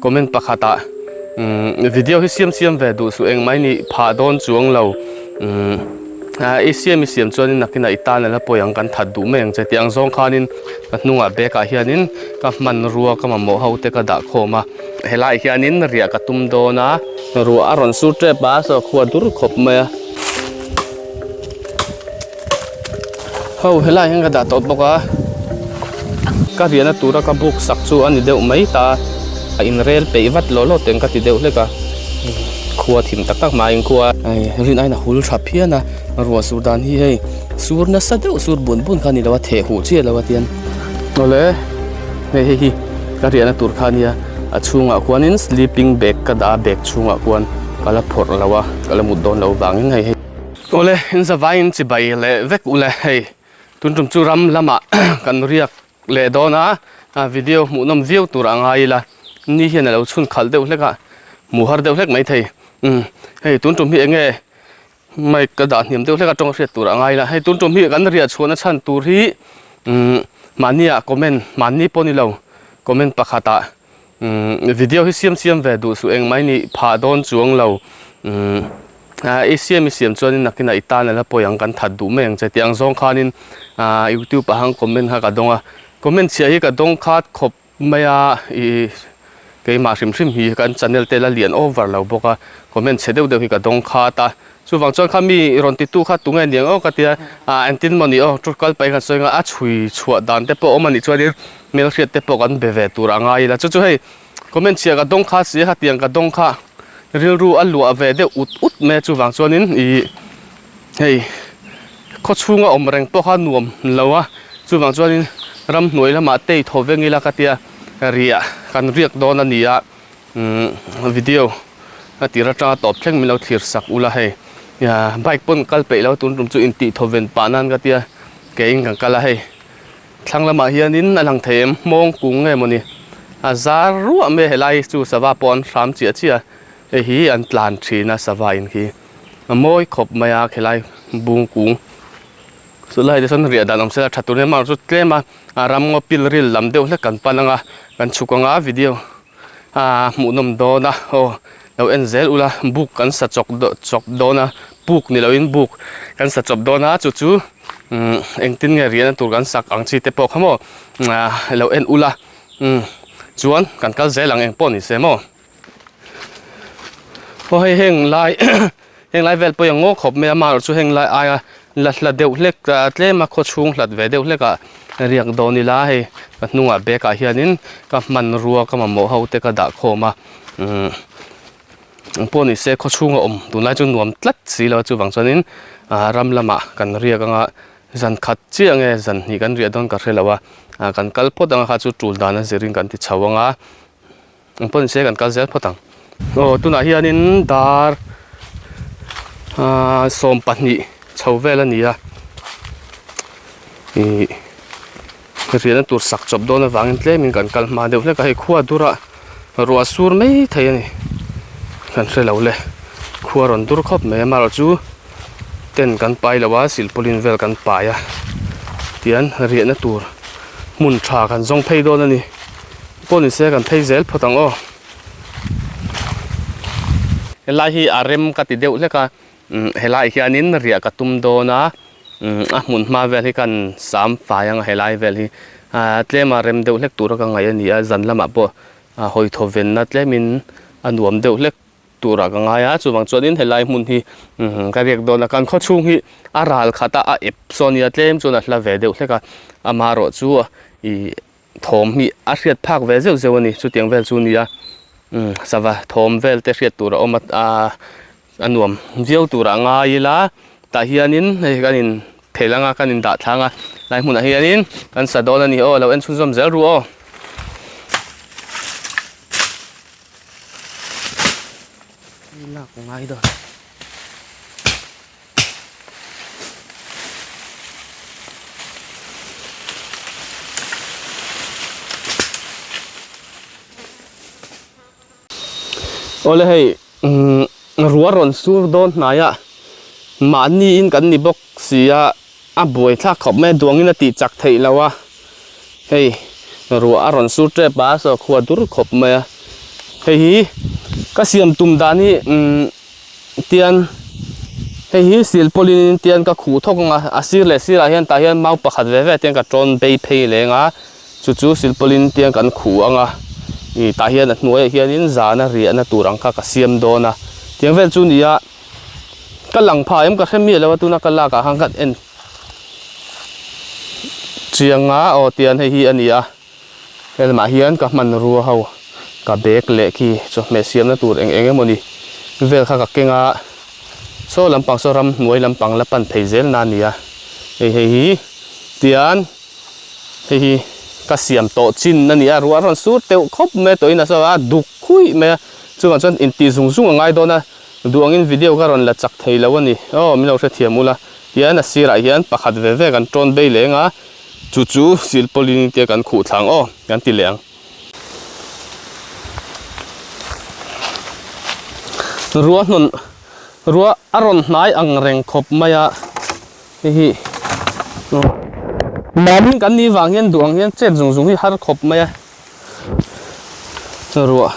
comment pakhata video hi siam ve du su eng mai ni pha don chuang lo siam chuanin nakina itana la poyang kan that du meng che tiang zong khanin hnunga beka hianin ka man ruwa ka mo haute ka da khoma helai hianin ria ka tum do na ruwa aron su tre ba so khwa dur khop ma ho helai hang ka da tot boka ka riana tura ka buk sak chu ani deuh mai ta in rel pe vat lo teng ka ti deuh le ka khua thim tak tak ma in khua ai rin ai na hul tha phiana ruwa surdan hi hei sur na sa deuh sur bun khan ni lawa the hu che lawa tian ole hei ka riana tur khania achunga khuanin sleeping bag ka da bag chunga khuan kala phor lawa kala mud don lo wangin hei ole in za vain chi bai le vek ule hei tuntum chu ram lama kan riak le dona video mu nom view tur angai la ni hian lo chhun khal deuh hleka mu har deuh hlek mai thei hei tuntum hi enge mai ka da hniam deuh hleka tong hriat tur angai la hei tuntum hi kan ria chhuana chan tur hi mania comment mani poni lo comment pakhata video hi siam ve du su eng mai ni pha don chuang lo siam chuanin nakina itana la poyang kan that du meng che tiang zong khanin youtube ahang comment ha ka donga comment chia hi ka dong khat khop maya ke ma hrim hi kan channel te la lian over lo boka comment che deuh hi ka dong kha ta chu wang chon khami ron ti tu kha tunga niang o katia antin moni o trukal pai kan soinga a chui chhuat dan te po omani chuani mel hriat te po kan beve tur angai la chu hei comment chia ka dong kha si ha tiang ka dong kha ril ru alu ave de ut me chu wang chonin hei Khawchhunga om reng po kha nuam lawa chu wang chonin ram noi lama te thovengi la katia ria kan riak don ania video atira ta top thleng milo thir sak ula hei ya bike pon kal pe lo tun rum chu in ti thoven panan katia ke ing kan kala hei thanglama hianin alang them mong kung nge moni azaru ame helai chu sawa pon ram chia hi an tlan thina sawa in hi moi khop maya khelai bung kung sulai de son ria danom se thatune mar chu tlema ram ngo pil ril lam deuh le kan pananga kan chukanga video mu nom do na ho lo enzel ula book kan sa chok do na book ni lo in book kan sa chop do na chu engtin nge rian tur kan sak ang chi te po khamo lo en ula chuan kan kal zelang eng pon ni semo ho heng lai vel po yang ngo khop me ma chu heng lai a la deuh hlek tlema Khawchhung hlat ve deuh hleka riak do ni la hei hnunga beka hianin ka man ruwa ka mo haute ka da khoma poni se Khawchhunga om tunai chu nuam tlat si lo chu wang chonin ram lama kan riak anga zan khat chi ange zan hi kan ria don ka hrelawa kan kal phot anga kha chu tul dana ziring kan ti chawanga poni se kan kal zel photang tuna hianin dar som pahnih chhovel ania rian tur sak chop dona wangin tlemin kan kal ma deuh hleka hei khua dura ruwa sur mai thei ani kan hrelo le khua ron dur khop me mar chu ten kan pai lawa silpolin vel kan paia tian rian tur mun tha kan zong phei don ani poni se kan phei zel photang o helai hi arem ka ti deuh hleka helai hianin ria ka tum do na mun ma vel hi kan sam fayang helai vel hi tlema rem deuh hlek tur ka ngai ani a zan lama po hoi thoven na tlemin anuam deuh hlek tura ka ngai a chuwang chonin helai mun hi ka riak do na kan Khawchhung hi aral khata a ep sonia tlem chuna hla ve deuh hleka amaro chu thom mi a hriat phak ve zeu zeu ani chu tiang vel chu nia sawa thom vel te hriat tura omat anuam viau tura ngai la ta hianin hei kanin thelanga kanin da thlanga lai hmun a hianin kan sa don ani o lo en chun zom zel ru o la ko ngai do ole hei ruwa ron sur don naya mani in kan ni bok sia a boi thla khop me duangin ati chak thei lawa hei ruwa ron sur tre ba so khua dur khop me hi ka siam tum da ni tian hi sil polin tian ka khu thok nga asir le sira hian ta hian mau pakhat ve ve tian ka tron bei phei lenga chu sil polin tian kan khu anga i ta hian a hnuai hian in zana ria na turang ka siam dona tiang vel chu nia ka lang pha em ka khemi lawa tuna ka la ka hangat en chianga o tian hi ania elma hian ka man ru ho ka bek le ki cho me siam na tur eng emoni vel kha ka kenga so lampang so ram nuai lampang la pan pheizel na nia hi tian hi ka siam to chin na nia ruwa ron sur teu khop me toina so a duk khui me chuan chuan in ti zung zung ngai dona duangin video ka ron la chak thei lawani o mi lo the thiamula hian a sira hian pakhat ve ve kan tron bei lenga chu sil polin te kan khu thlang o kan ti leng ruwa aron hnai ang reng khop maya hi mamin kan ni wang hian duang hian chet zung zung hi har khop maya ruwa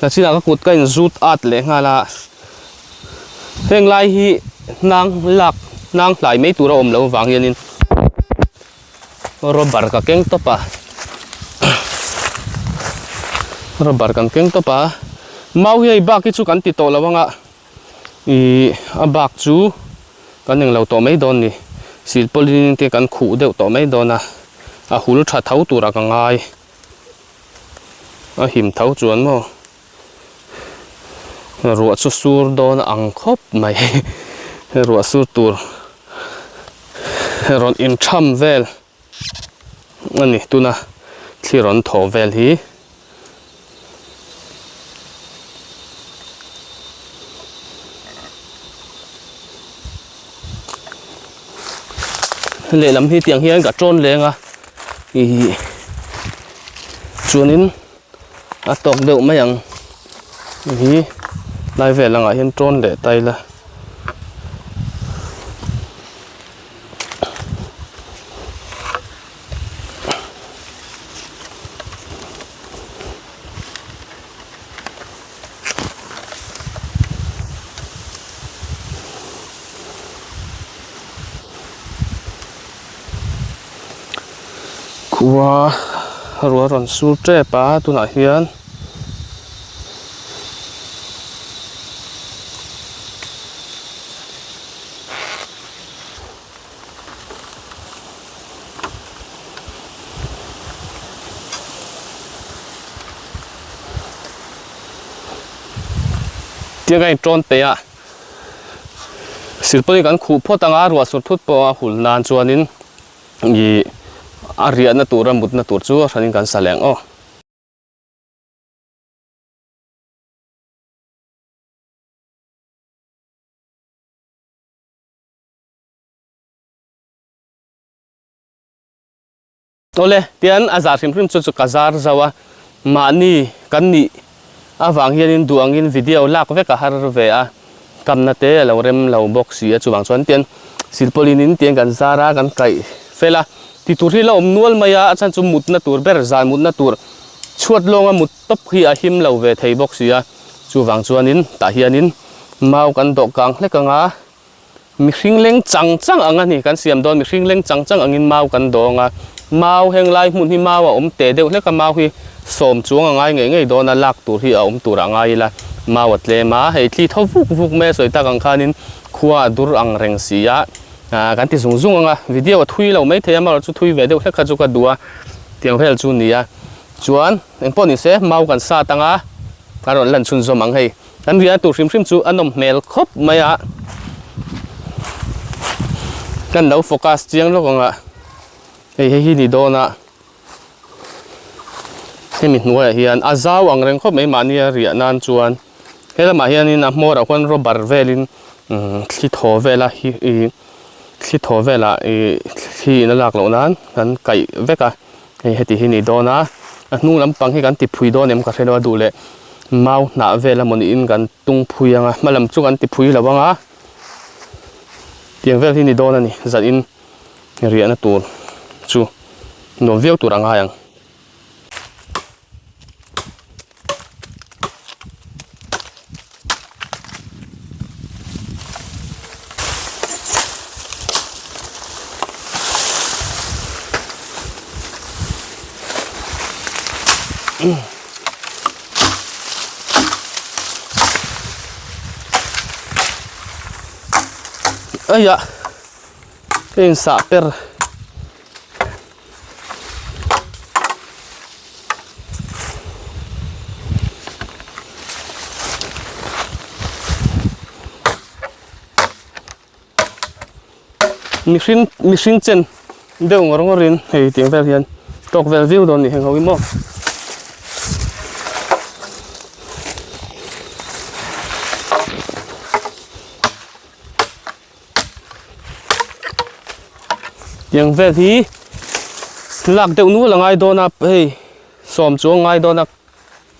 na china ka kut kain zut at le ngala heng lai hi nang lai mei tura om lo wang hian in robar ka keng topa robar kan keng topa mau hi ba ki chu kan ti to lawanga i abak chu kan ning lo to mai don ni sil polin te kan khu deuh to mai dona a hul tha thau tura ka ngai a him thau chuan mo ruwa chu sur don ang khop mai ruwa sur tur ron in tham vel ani tuna thliron tho vel hi le lam hi tiang hian ka tron lenga i chuanin a tok deuh mai ang hi lai ve langa hian tron le taila wa ruwa ron sur tre pa tuna hian tiang kai tron te a silponi kan khu photanga ruwa sur thut po a hul nan chuanin i Riak na tur mut na tur chu ranin kan saleng o ole tian azar hrim chu kazar zawa mani kan ni awang hianin duangin video lak veka har ve a kamna te lo rem lo box hi chuwang chuan tian silpolinin tian kan zara kan kai fela ti tur hi la om nual maya achan chu mut na tur ber zan mut na tur chuat longa mut top hi a him lo ve thei box hi chuwang chuanin ta hianin mau kan do kang hlekanga mi hringleng changchang anga ni kan siam don mi hringleng changchang angin mau kan donga mau heng lai mun hi mau a om te deuh hleka mau hi som chuang angai ngei dona lak tur hi a om tur angai la mau atle ma hei thli tho vuk me soi ta kang khanin khuwa dur ang reng sia kan ti zung zung anga video a thui lo mai the ma chu thui ve deuh hleka chu ka dua tiang vel chu nia chuan eng poni se mau kan sa tanga karon lan chun zom ang hei kan ria tur hrim chu anom mel khop maya kan lo focus chiang lo anga hei ni dona hemi hnuai hian azaw ang reng khop mai mania ria nan chuan helama hianin a hmor a hon ro bar velin thli tho vela hi thli tho vela hi na lak lo nan kan kai veka heti hi ni dona a hnu lampang hi kan ti phui don em ka hrelo du le mau na vela moni in kan tung phui anga malam chu kan ti phui lawanga tiang vel hi ni dona ni zat in ria na tur chu no viau tur anga yang Ai ya cái sạ per mixing chen đều ngor rin hay tiếng vel hiền tộc vel view đồn thì hình hậu im tiếng vel thì lạc đều nu là ngay đó na hey xóm chỗ ngay đó na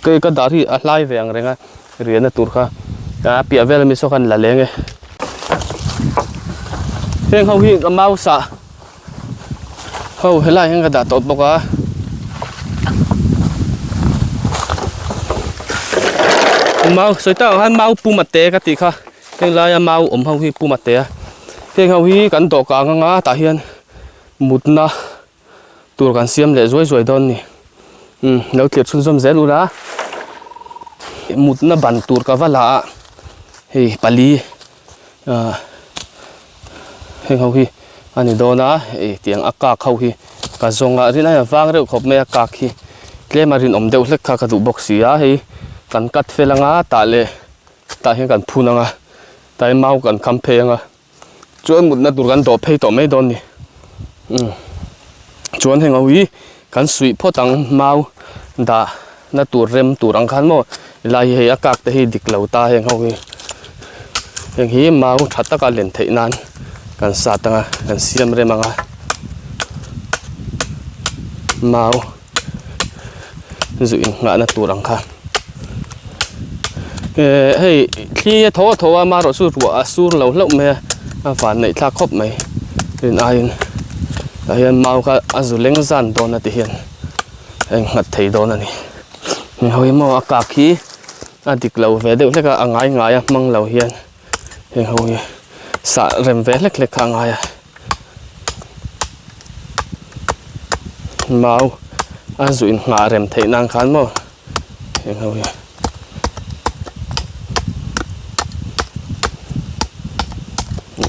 cái đá thì lại về anh Reng riêng là tour kha cả bia vel mình số khăn là lẽ nghe hiện hậu hi cái mau xả hậu hay là hiện cái đá tốt bọc à mau sợi tao hắn mau pu mặt té cái tí kha hiện là mau hậu hi pu mặt té hiện hậu hi cắn tổ cả ngã ta hiện một na tour kan siam le zoi zoi don ni lo tiệt sun som zelu ra một na ban tour ka wala hei pali heng ho hi ani dona tiang aka khau hi ka zonga rina wang reu khop me aka khi klemarin om deuh hlek kha ka du box ya hei kan kat felanga ta le ta hen kan phunanga tai mau kan kham phenga chuan một na tour kan do phei to me don ni chuan heng ho hi kan sui photang mau da na tur rem tur ang khan mo lai he akak te hi diklo ta heng ho hi heng hi mau thatta ka len thei nan kan sa tanga kan siam rem anga mau zu in nga na tur ang kha hey khi tho tho ma ro su ru sur lo lo me fan nei thla khop mai rin ain hiền mau ka azuleng zan don na ti hiền anh ngặt thấy don ani ni hoi mo aka khi adik lo ve deuh leka angai ngai mang lo hiền heng hoi sa rem ve lek lek kha ngai mau azuin nga rem thei nang khan mo heng hoi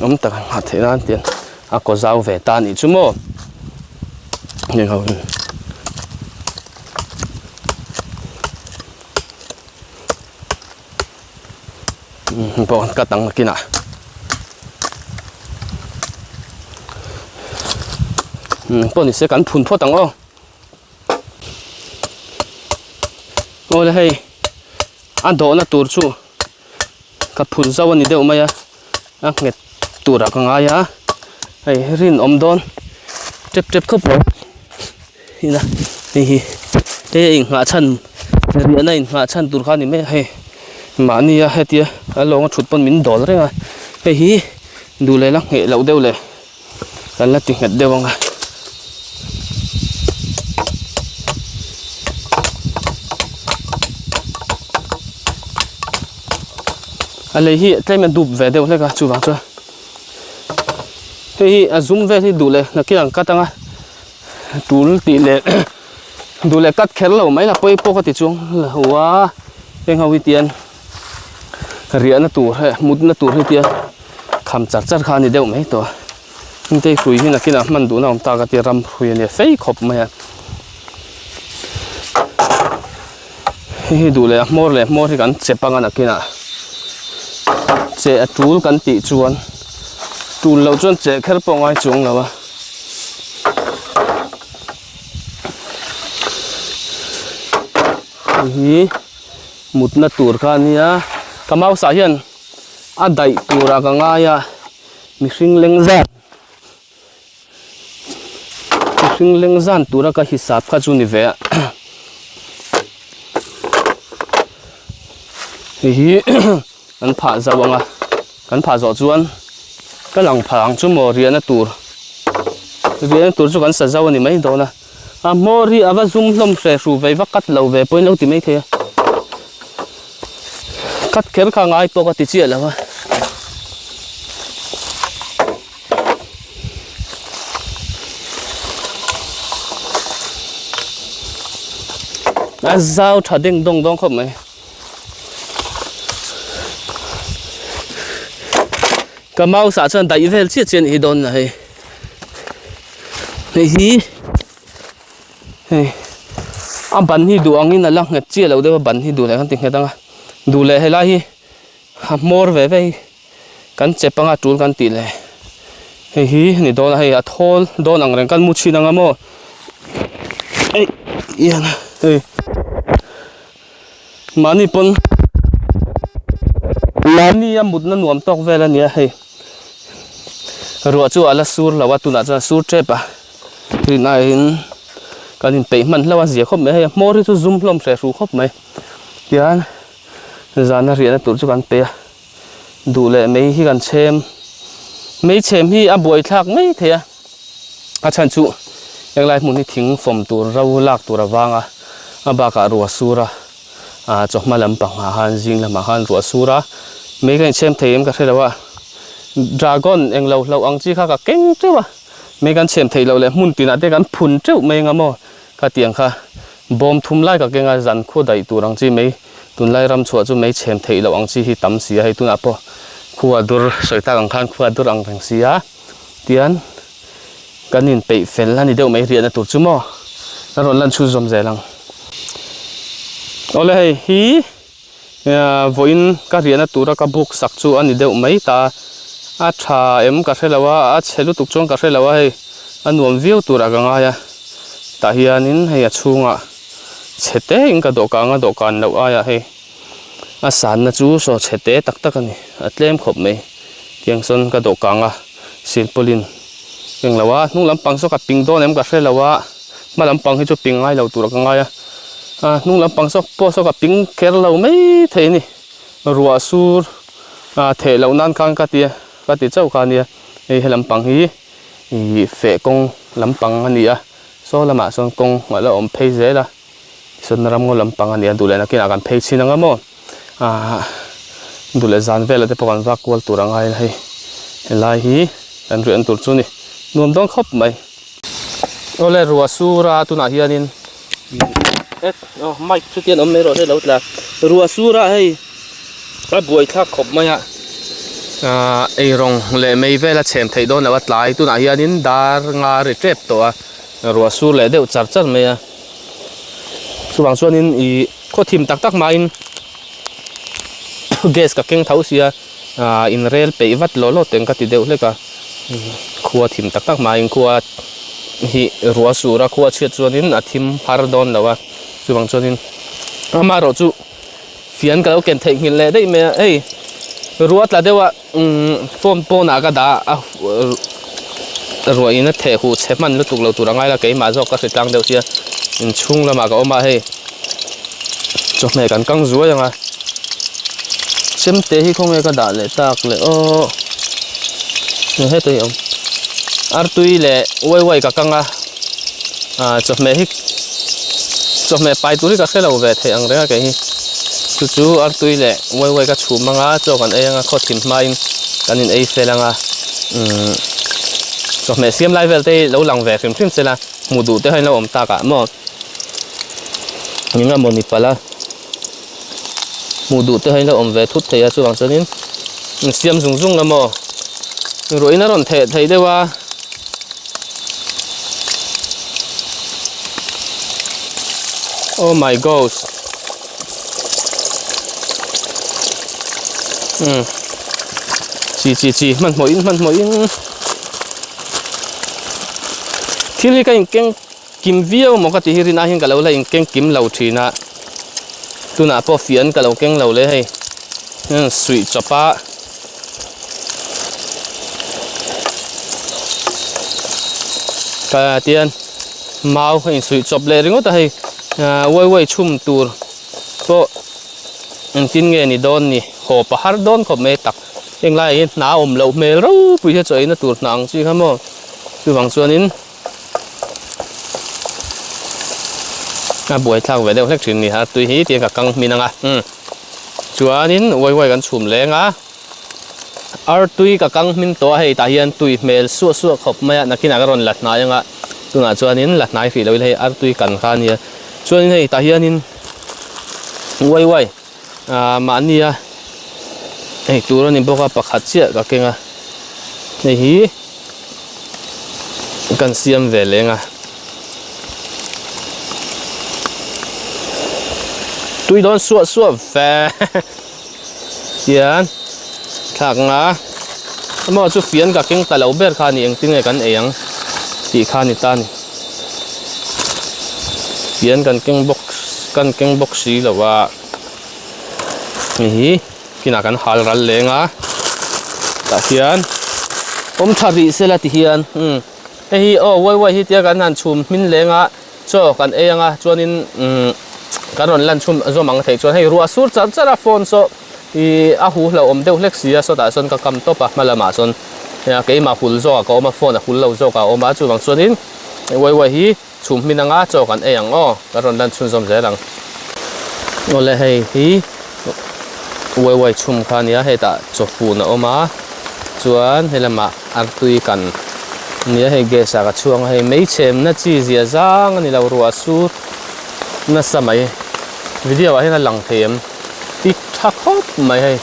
om tak ngặt thei nan tiền có rau về tan ít chút mò nhưng không bọn cắt tăng kia nào bọn sẽ cắn phun phốt tăng ô ngồi đây ăn đồ nó tụt chú cắt phun rau anh đi đâu mà ya ăn nghe tụt ra con ai á hay rin don chép chép khớp rồi hi na hi hey ngã chân riêng này ngã chân tur khan ni me hey mà ni ya hết tia long chụt pon min dol rồi hey hi du le lang hệ lẩu đeo le kan la ting ngặt đeo ang ale hi tlai men dup ve đeo le ka chu wang chu thì zoom về thì đủ lệ là cái cắt tăng túl tỷ lệ đủ lệ cắt khéo lâu mấy là quay po cái chung là hoa bên hậu tiền riêng là tủ hay mút là tủ hay tiền khăm chặt chặt khan thì đều mấy to nhưng đây khui thì là cái nào mình đủ nào ta cái tiền ram khui này phải khop mà đủ lệ more thì cần chép bằng cái nào chép túl cần tỷ chuan tụi lâu chuẩn chế khép bông ai chung là ba hi một na tour khan ya kamau sa hian a dai tura ka nga ya mixing leng zan tura ka hisab kha chu ni ve hi an pha zawanga kan pha zo chuan cái lòng phẳng chú mò riêng là tour chú cần sử dụng thì mấy đó nè mò ri ava zoom lom sẽ sưu về vắt cắt lâu về bôi lâu thì mấy thế cắt kéo khang ai po cái chuyện là Zao thà đinh đông đông không mày cái mau xả chân đại về chiết chuyện hi đồn này hi anh bắn hi đủ anh in là lăng ngặt chia lâu đấy bắn hi đủ lại con tiếng nghe tăng đủ lại hay là hi mor về về kan chep panga tul kan ti le hi ni do la hei a thol do nang reng kan mu chi nang amo ei yan ei mani pon mani amut na nuam tok vela nia hei ro chu ala sur lawa tu na cha sur trepa ri na in kan in pe man lawa zia khop me hei mor chu zum hlom se ru khop mai yan zana ri na tur chu kan pe đủ lệ mấy khi gần xem hi à buổi thạc mấy thế à chân chú yang lại muốn đi thính phòng tu rau lạc tu ra vang à bà cả rùa sura à chọc mà làm bằng hàng riêng là mà hàng rùa sura mấy cái xem thấy em cả thấy đâu à dragon em lâu ăn chi khác cả kinh chứ à mấy cái xem thấy lâu lệ muốn tiền à để cái phun chứ mấy ngắm mò cái tiếng kha bom thum lại cả cái ngay dàn khu đầy tu răng chi mấy tuần lai ram chua chu mấy xem thấy lâu ăn chi hi tắm xì hay tu nạp po khu dur sợi ta càng khan khu dur ăn thằng xì á tiền cái nhìn bị phèn là đi đâu mấy riêng tụt chú mò nó rồi lần chu zoom dễ lắm ôi là hi voin cái riêng tụt ra cái book sắc chu anh đi đâu mấy ta à cha em cái thế là wa à chế lúc tụt chung cái thế là wa hay anh nuông view tụt ra cái ngay ta hiền nín hay chung à chế té in cái đồ can đâu ai hay à sản na chú so chế té tắc tắc anh atlem khop mấy tiếng son cái đồ can à xin polin yang lawa nung lampang so ka ping don em ka hre lawa ma lampang hi chu ping ngai lo tur ka ngai a nung lampang so po so ka ping ker lo mai thei ni ruwa sur the lo nan khang ka ti chau ka ni ei lampang hi fe kong lampang ani a so lama son kong wala om phei ze la son ram ngo lampang ani du le na kina kan phei chin anga mo du le zan vela te pakan va kwal tur angai hei lai hi an ru an tur chu ni nuông đông khóc mày, ole rùa sura tu nãy hianin, mai trước tiên ông mấy rồi thế lâu là rùa sura hay, cái buổi thác khóc mày ạ, ai rong lệ mấy về là xem thấy đó là bắt lại tu nãy hianin dar ngà rồi trép to rùa sur lệ đều chặt chặt mày à, số bằng số nên ý có thìm tắc tắc mai gas các kênh tháo xia in rail pe vắt lolo tiếng cái đều lấy cả khua thìm tắc tắc mai khua hi rùa sura khua chết cho nên thìm pardon đâu số bằng số nên mà rồi chú phiền cái kiện thấy hình lệ đấy mẹ ấy rùa là đâu phom po na cái đã rồi nó thể hụt xếp man lúc tục lâu tụi ngay là cái mà do các sự tăng đều chia chung là mà có mà hay cho mẹ cần căng rúa rằng xem tế hi không nghe cái đã lệ tạc lệ ô hết rồi ông ar tui lệ quay cả căng cho mẹ bài tui các cái lâu về thì ăn đấy cái chú ar tui lệ quay cái chú mang cho còn ấy khó tìm mai cái nên ấy phải là cho mẹ xem live về lâu lòng về phim sẽ là mù đủ tới hay lâu ông ta cả mà những món nịp là mù đủ tới hay lâu ông về thút thì chú bằng cho nên xem rung là mà rồi nó còn thấy đâyว่าoh my god chỉ mình mỗi thì lý cái keng kim viêu một cái thì hiện nay cái lâu là keng kim lâu thì na tu na po phiền cái lâu keng lâu lấy hay sweet chapa cái tiền mau hay sweet chop lấy rồi đó hay quay chum tour po tin nghe ni don ni hồ pa har don có mấy tắcยังไงน้าอมเหลาเมลรู้ปุยเฉยนะตัวหนังสิครับมั้งคือบางส่วนนี้บวยทางเวเดลเล็กถึงนี่ฮะตัวนี้เตียงกับกังมีนังส่วนนี้ไว้กันชุ่มแรงตุยกับกังมินตัวให้ตาเฮียนตุยเมลสั่วขบไม่นักกินนักรอนหลัดนายตัวน่ะส่วนนี้หลัดนายฝีเราเลยตุยกันข้านี่ส่วนนี้ตาเฮียนนี่ Wai mà nia ei tur ani boka pakhat chia ka kenga nei hi kan siam ve lenga tui don suwa ve hian thak nga mo chu fian ka keng talo ber kha ni eng tinge kan eyang ti kha ni ta ni fian kan keng box si lawa hi kina kan hal ral lenga ta hian thari sela ti hian hi wai hi tia kan han chum min lenga cho kan eyanga chuanin karon lan chum zo mang thei chuan hei ruwa sur chara phone so i a hu lo om deuh hleksia so ta son ka kam topa malama son ya ke ma hul zo ka oma phone a hul lo zo ka oma chu wang chuanin wai hi chum minanga cho kan eyang karon lan chun zom zelang ole hei hi wai chum khania heta chofu na oma chuan helama artui kan nia hei gesa ka chuang hei mei chem na chi zia zang ani lo ruwa sur na samai video a hena lang them tik thak hop mai hei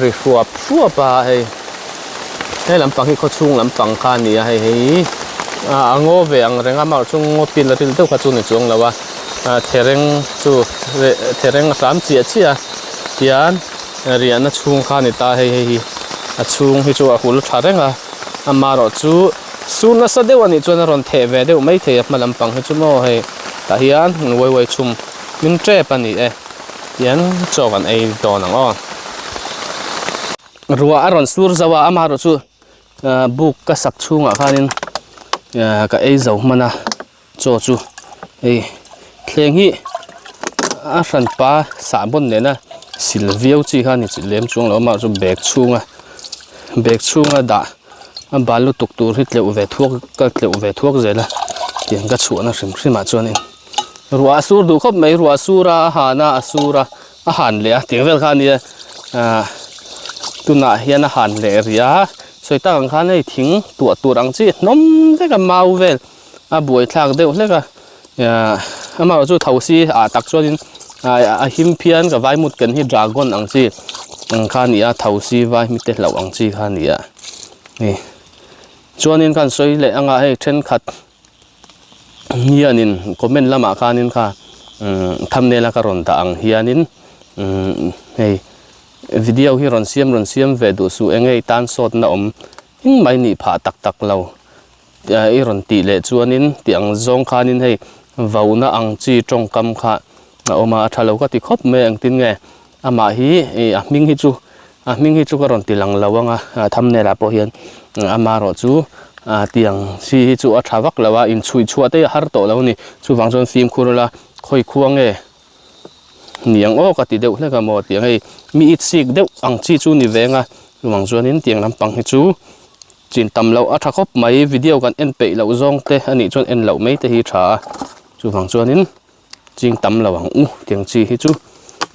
ri fuap pa hei lampang hi Khawchhung lampang kha nia hei ango ve ang renga mar chung ngopin la til to kha chu ni chuang lawa thereng ram chia hian rian na chung kha ni ta hei a chung hi chu a hul tharenga amaro chu sun na sa dewani chuan ron the ve deuh mai the malampang hi chu mo hei ta hian wai chum min tre pani hian chaw kan ei don ang ruwa aron sur zawa amaro chu buk ka sak chunga khanin ka ei zo mana chaw chu ei thleng hi a ran pa sa bon ne na silviau chi kha ni chilem chung lo ma chu bag chunga da balu tuk tur hit le uve thuak zela tiang ka chuana hrim chuanin ruwa sur du khop mai ruwa sura hana asura a han le tiang vel kha ni tuna hian a han le ria soita ang khan ei thing turang chi nom te ka mau vel a buai thlak deuh hleka ama chu thosi tak chuanin a him phian ka vai mut kan hi dragon ang chi khan ia thosi vai mi te hlo ang chi khan ia ni chuanin kan soi le anga hei then khat hianin comment lama khanin kha thumbnail ka ron ta ang hianin hei video hi ron siam ve du su engei tan sot na ing mai ni pha tak lo i ron ti le chuanin tiang zong khanin hei vauna ang chi tong kam kha na oma thalo ka ti khop me ang tin nge ama hi a ming hi chu ka ron tilang lawanga thumbnail a po hian ama ro chu tiang si chu a thawak lawa in chui chuate har to lo ni chu wangchon film khurula khoi khuange niang ka ti deuh hleka mo tiang hei mi it sik deuh ang chi chu ni venga wangchon tiang lampang hi chu chin tam lo a thakop mai video kan en pe lo zong te ani chon en lo mai te hi tha chu wangchon ching tam lawang tiang chi hi chu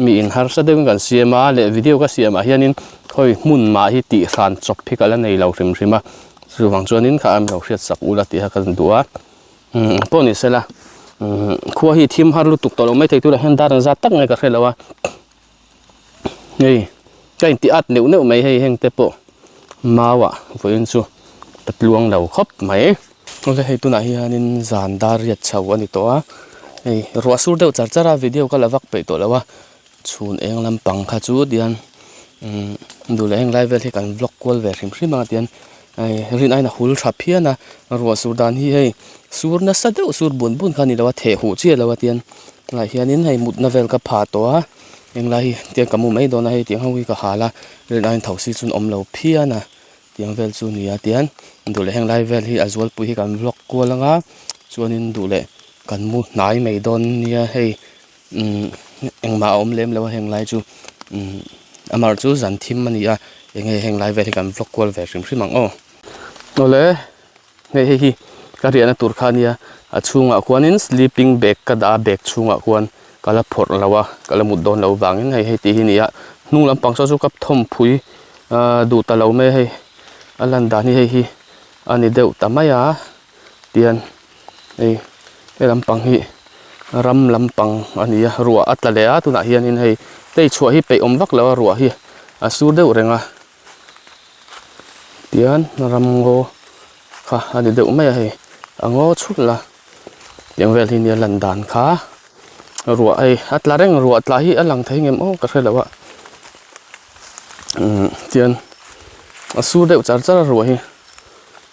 mi in har sa deuh kan siama le video ka siama hianin khoi mun ma hi ti ran chop phikala nei lo rim chu wangchuanin kha am lo hriat sak ula ti ha kan duwa poni sela khuwa hi thim har lu tuk to lo mai thei tu la hen dar za tak ngai ka hrelawa ei kain ti at neu mai hei heng te po mawa voin chu tatluang lo khop mai ole hei tu na hianin zan dar riat chho ani to a ei ruwa sur deuh chara video ka lawak pe to lawa chhun eng lampang kha chu dian dule heng live hi kan vlog kwal ve hrim ma tian rin aina hul tha phiana ruwa sur dan hi hei sur na sa deuh sur bun khani lawa the hu chi lawa tian lai hianin hei mut na vel ka pha to a eng lai tiang kamu mai dona hei tiang hawi ka hala rin ain thosi chun om lo phiana tiang vel chu nia tian dule heng live vel hi azwal pu hi kan vlog kwalanga chuanin dule kan mu nai mai don nia hei engma om lem lawa heng lai chu amar chu zan thim mania enge heng lai ve kan vlog kwal ve hrim ang ole hei hi kariana tur khania a chunga khuanin sleeping bag ka da bag chunga khuan kala phor lawa kala mut don lo wangin hei ti hi nia nung lampang chu kap thom phui du ta lo me hei alan da ni hei hi ani deuh tamaya tian ei lampang hi ram lampang ania ruwa atlalea tuna hian in hei tei chhuah hi pe om vak lo ruwa hi asur deuh renga tian ram ngo kha ani deuh mai hei ango chut la yang vel hi nia lan dan kha ruwa ai atla reng ruwa tla hi alang thei ngem o ka hrelawa tian asur deuh char char ruwa hi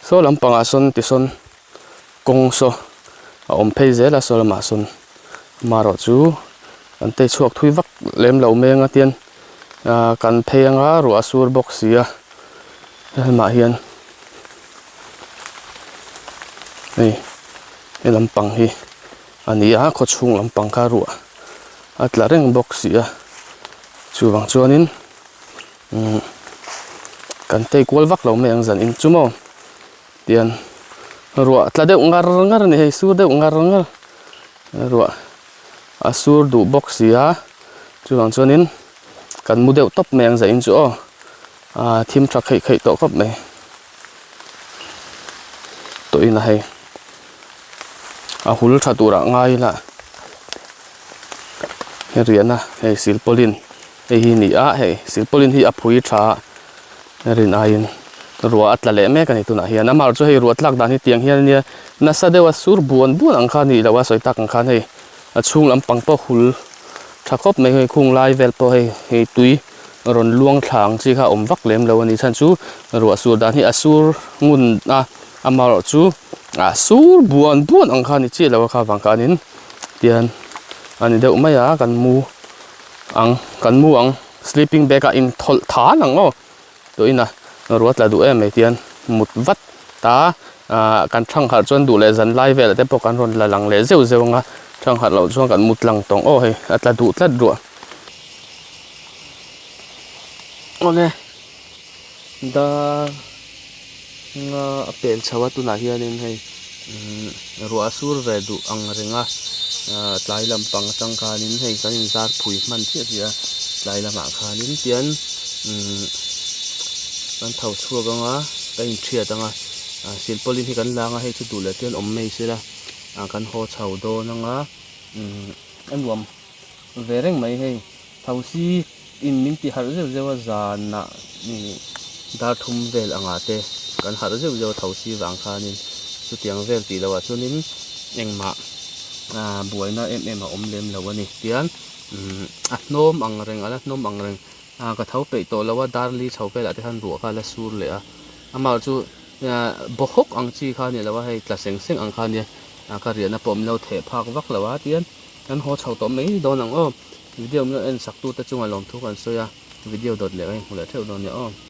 so lampanga son ti son kong so om phei zela so lama son maro chu an te chuak thui vak lem lo menga tian kan pheanga ru asur box ya ma hian ei lampang hi ania Khawchhung lampang kha ru atla reng box ya chu wang chuanin kan te kwal vak lo meng zan in chumo tian ruwa tla deuh ngar ngar ni hei sur deuh ngar ngar ruwa asur du box ya chuang chuanin kan mu deuh top meng za in chu o thim thak khei khei to khop mai to in hei hul tha tura ngai la riana hei silpolin hei hi ni a hei silpolin hi aphui tha rin ain ruwa atla le me kani tuna hian amar chu hei ruwa tlak dan hi tiang hian nia nasa dewa sur buan buan ang kha ni lawa soitak ang khan hei achung lampang po hul thakop mai hei khung lai vel po hei tui ron luang thlang chi kha om vak lem lo ani chan chu ruwa sur dan hi asur ngun amar chu asur buan buan ang kha ni chi lawa kha wang kanin tian ani deuh mai a kan mu ang sleeping bag a in thol tha nang o to ina ruwa tla du em mai tian mut vat ta kan thang har chuan du le zan lai vel te pawh kan ron la lang le zeu zeu nga thang har lo chuan kan mut lang tong o hei atla du tlat ruwa ole da nga apel chawa tu na hian in hei ruwa sur ve du ang renga tlai lampang tang khanin hei kan in zar phui man chi ria tlai lama khanin tian kan thau chhuak anga kan in thriat anga silpolin hi kan langa hei chu du le tian om mei sela kan ho chho do nanga nuam ve reng mai hei thausi in min ti har zeu zeu zan na ni dar thum vel anga te kan har zeu zeu thausi wang khanin chu tiang vel ti lawa chunin engma buaina em a om lem lawani tian hnom ang reng ala hnom ang reng ka thau pe to lawa darli chhope la te han ru kha la sur le a amar chu bohok ang chi kha ni lawa hei tla seng seng ang kha ni ka riana pom lo the phak vak lawa tian kan ho chho to mai don ang o video no en sak tu ta chunga lom thu kan soya video dot le ai hula theu don ya o